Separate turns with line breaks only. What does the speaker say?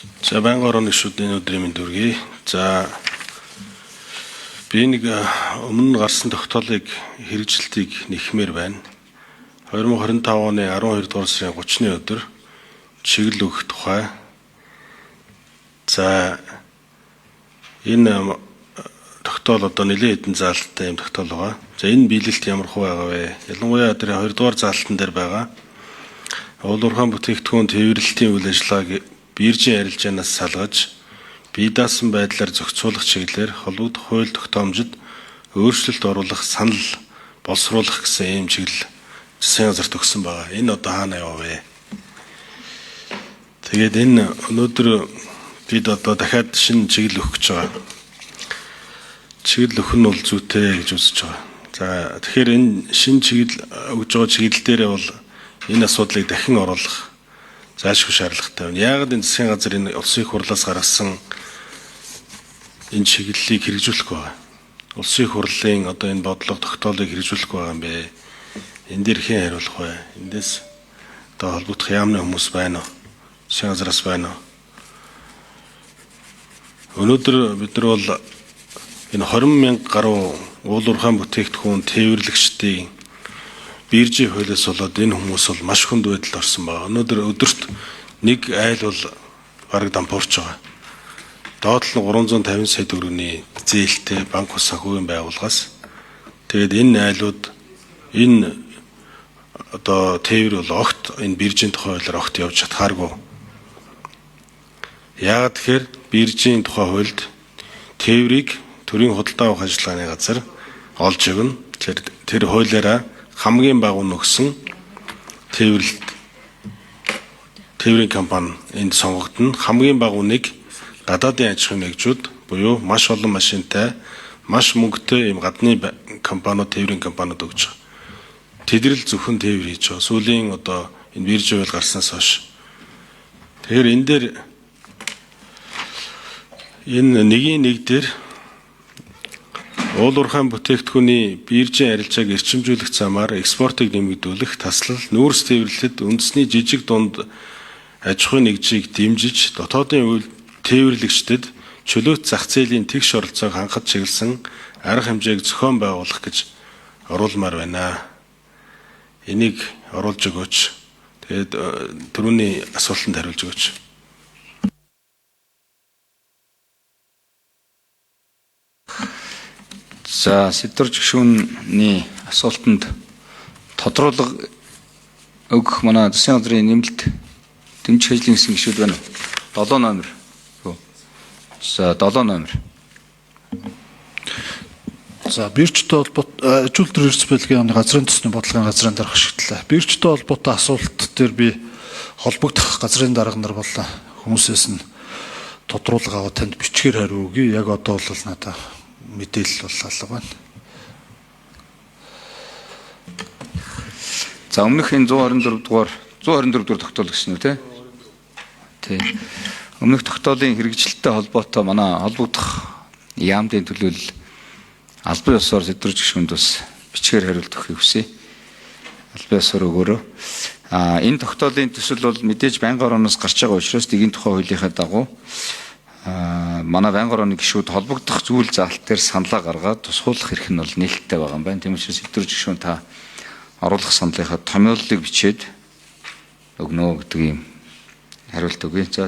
За байнга орооны гишүүдийн өдрийн мэнд хүргэе. За би нэг өмнө гарсан тогтоолыг хэрэгжилтийг нэхмээр байна. 2025 оны 12 дугаар сарын 30-ны өдөр чиглэл өгөх тухай. За энэ тогтоол одоо нэлээд хэдэн заалттай юм тогтоол байгаа. За энэ биелэлт ямар хөө байгаа вэ? Ялангуяа тэр 2 дугаар заалтан дээр байгаа. Уул уурхайн бүтээгдэхүүн тээвэрлэлтийн үйл ажиллагааг биржийн арилжаанаас салгаж, бие даасан байдлаар зохицуулах чиглэлээр холбогдох хууль тогтоомжид өөрчлөлт оруулах, санал боловсруулах гэсэн ийм чиглэл засгийн газарт өгсөн байгаа. Энэ одоо хаана яваа вэ? Тэгээд энэ өнөөдөр бид одоо дахиад шинэ чиглэл өгөх гэж байгаа. Чиглэл өгөх нь бол зүйтэй гэж үзэж байгаа. За тэгэхээр энэ шинэ чиглэл өгж байгаа чиглэл дээр бол энэ асуудлыг дахин оруулах заашгүй шаардлагатай байна. Яагаад энэ засгийн газар энэ улсын их хурлаас гаргасан энэ чиглэлийг хэрэгжүүлэх байгаа? Улсын их хурлын одоо энэ бодлого тогтоолыг хэрэгжүүлэх байгаа юм бэ? Энэ дээр хэн хариулах вэ? Эндээс одоо холбогдох яамны хүмүүс байна уу? Засгийн газраас байна уу? Өнөөдөр бид нар бол энэ 20,000 гаруй уул уурхайн бүтээгдэхүүн тээвэрлэгчдийн биржийн хуулиас болоод энэ хүмүүс бол маш хүнд байдалд орсон байна. Өнөөдөр өдөрт нэг айл бол бараг дампуурч байгаа. Доод нь 350 сая төгрөгийн зээлтэй банк ус санхүүгийн байгууллагаас тэгээд энэ айлууд энэ одоо тээвэр бол огт энэ биржийн тухай хуулиар огт явж чадхааргүй. Яагаад тэгэхээр биржийн тухай хуульд тээврийг төрийн худалдаа авах ажиллагааны газар олж өгнө. Тэр хуулиараа хамгийн бага үн өгсөн тээврийн компани энд сонгогдно. Хамгийн бага үнийг гадаадын аж ахуйн нэгжүүд буюу маш олон машинтай, маш мөнгөтэй ийм гадны компаниуд, тээврийн компаниуд өгч байгаа. Тэдрэл зөвхөн тээвэр хийж байгаа. Сүүлийн одоо энэ биржийн хууль гарснаас хойш. Тэгэхээр энэ дээр энэ нэг дээр уул уурхайн бүтээгдэхүүний биржийн арилжааг эрчимжүүлэх замаар экспортыг нэмэгдүүлэх, таслал, нүүрс тээвэрлэлд үндэсний жижиг дунд аж ахуйн нэгжийг дэмжиж, дотоодын тээвэрлэгчдэд чөлөөт зах зээлийн тэгш оролцоог хангах чиглэсэн арга хэмжээг зохион байгуулах гэж оруулмаар байна. Энийг оруулж өгөөч. Тэгээд түрүүний асуултанд хариулж өгөөч.
За Сэдвэр гишүүний асуултанд тодруулга өгөх манай засгийн газрын нэмэлт дэмжих ажлын хэсгийн гишүүд байна уу? 7 номер. За 7 номер.
За биржтэй холбоотой ажилтны эрс байлгийн газрын төсний бодлогын газрын дарга ашиглалаа. Биржтэй холбоотой асуулт дээр би холбогдох газрын дарга нар боллоо. Хүмүүсээс нь тодруулга аваад танд бичгээр хариу өгье. Яг одоо бол надад мэдээлэл бол алга байна.
За өмнөх энэ 124 дугаар тогтоол гэсэн үү те? Тий. Өмнөх тогтоолын хэрэгжилттэй холбоотой манай холбогдох яамдын төлөөлөл албан ёсоор Сэдвэр гишүүнд бас бичгээр хариулт өгөхийг хүсье. Албан ёсоор өгөөрэй. Энэ тогтоолын төсөл бол мэдээж байнгын орооноос гарч байгаа учраас нэгийн тухай хуулийнхаа дагуу манай байнгын орооны гишүүд холбогдох зүйл заалт дээр саналаа гаргаад тусгуулах эрх нь бол нээлттэй байгаа юм байна. Тийм учраас Сэдвэр гишүүн та оруулах саналынхаа томьёоллыг бичээд өгнө гэдэг юм хариулт өгье. За